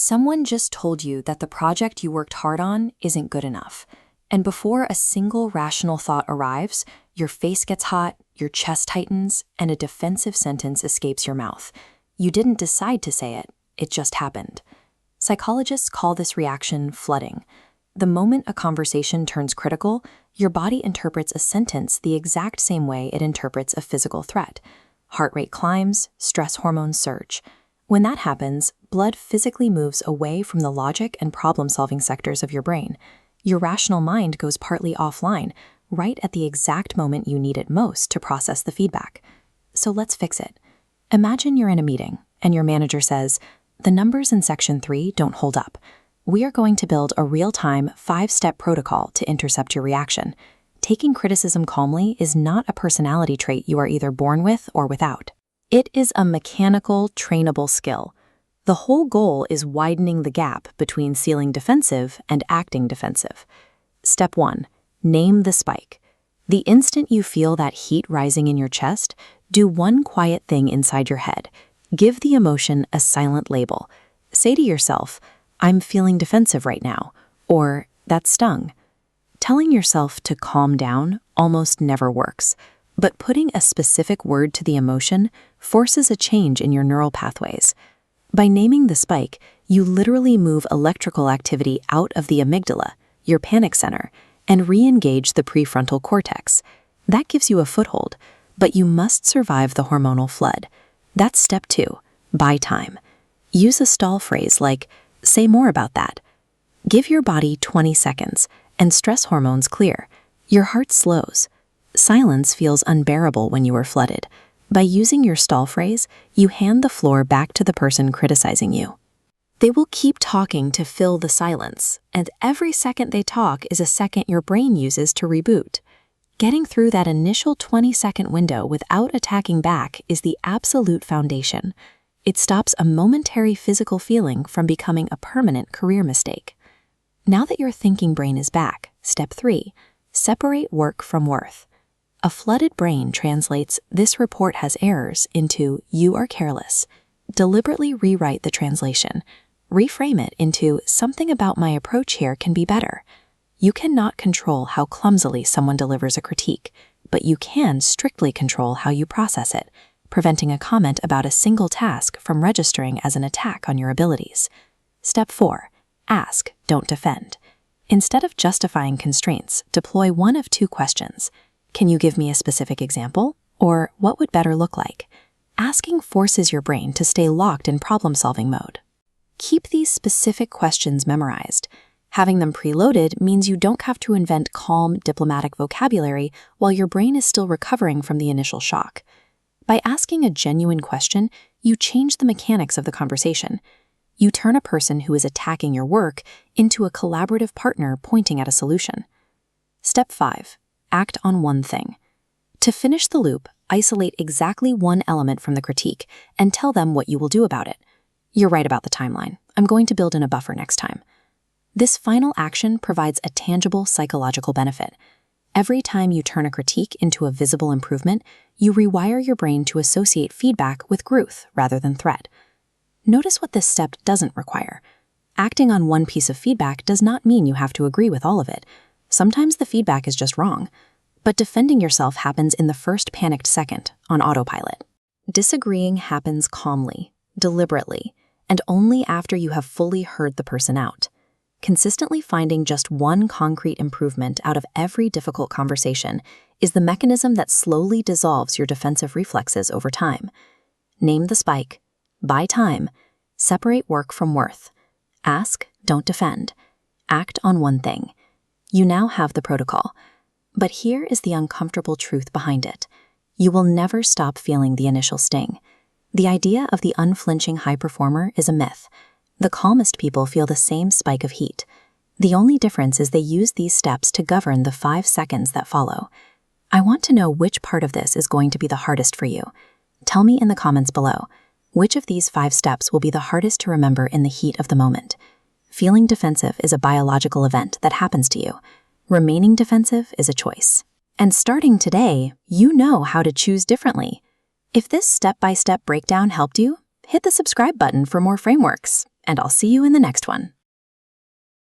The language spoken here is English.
Someone just told you that the project you worked hard on isn't good enough. And before a single rational thought arrives, your face gets hot, your chest tightens, and a defensive sentence escapes your mouth. You didn't decide to say it, it just happened. Psychologists call this reaction flooding. The moment a conversation turns critical, your body interprets a sentence the exact same way it interprets a physical threat. Heart rate climbs, stress hormones surge. When that happens, blood physically moves away from the logic and problem-solving sectors of your brain. Your rational mind goes partly offline, right at the exact moment you need it most to process the feedback. So let's fix it. Imagine you're in a meeting, and your manager says, "The numbers in Section 3 don't hold up. We are going to build a real-time 5-step protocol to intercept your reaction. Taking criticism calmly is not a personality trait you are either born with or without. It is a mechanical, trainable skill. The whole goal is widening the gap between feeling defensive and acting defensive. Step 1. Name the spike. The instant you feel that heat rising in your chest, do one quiet thing inside your head. Give the emotion a silent label. Say to yourself, "I'm feeling defensive right now," or "that stung." Telling yourself to calm down almost never works, but putting a specific word to the emotion forces a change in your neural pathways. By naming the spike, you literally move electrical activity out of the amygdala, your panic center, and re-engage the prefrontal cortex. That gives you a foothold, but you must survive the hormonal flood. That's step 2, buy time. Use a stall phrase like, "Say more about that." Give your body 20 seconds, and stress hormones clear. Your heart slows. Silence feels unbearable when you are flooded. By using your stall phrase, you hand the floor back to the person criticizing you. They will keep talking to fill the silence, and every second they talk is a second your brain uses to reboot. Getting through that initial 20-second window without attacking back is the absolute foundation. It stops a momentary physical feeling from becoming a permanent career mistake. Now that your thinking brain is back, step 3, separate work from worth. A flooded brain translates "this report has errors" into "you are careless." Deliberately rewrite the translation. Reframe it into "something about my approach here can be better." You cannot control how clumsily someone delivers a critique, but you can strictly control how you process it, preventing a comment about a single task from registering as an attack on your abilities. Step 4. Ask, don't defend. Instead of justifying constraints, deploy one of 2 questions. Can you give me a specific example? Or what would better look like? Asking forces your brain to stay locked in problem-solving mode. Keep these specific questions memorized. Having them preloaded means you don't have to invent calm, diplomatic vocabulary while your brain is still recovering from the initial shock. By asking a genuine question, you change the mechanics of the conversation. You turn a person who is attacking your work into a collaborative partner pointing at a solution. Step 5. Act on one thing. To finish the loop, isolate exactly one element from the critique and tell them what you will do about it. "You're right about the timeline. I'm going to build in a buffer next time." This final action provides a tangible psychological benefit. Every time you turn a critique into a visible improvement, you rewire your brain to associate feedback with growth rather than threat. Notice what this step doesn't require. Acting on one piece of feedback does not mean you have to agree with all of it. Sometimes the feedback is just wrong. But defending yourself happens in the first panicked second, on autopilot. Disagreeing happens calmly, deliberately, and only after you have fully heard the person out. Consistently finding just one concrete improvement out of every difficult conversation is the mechanism that slowly dissolves your defensive reflexes over time. Name the spike, buy time, separate work from worth, ask, don't defend, act on one thing. You now have the protocol. But here is the uncomfortable truth behind it. You will never stop feeling the initial sting. The idea of the unflinching high performer is a myth. The calmest people feel the same spike of heat. The only difference is they use these steps to govern the 5 seconds that follow. I want to know which part of this is going to be the hardest for you. Tell me in the comments below. Which of these 5 steps will be the hardest to remember in the heat of the moment? Feeling defensive is a biological event that happens to you. Remaining defensive is a choice. And starting today, you know how to choose differently. If this step-by-step breakdown helped you, hit the subscribe button for more frameworks. and I'll see you in the next one.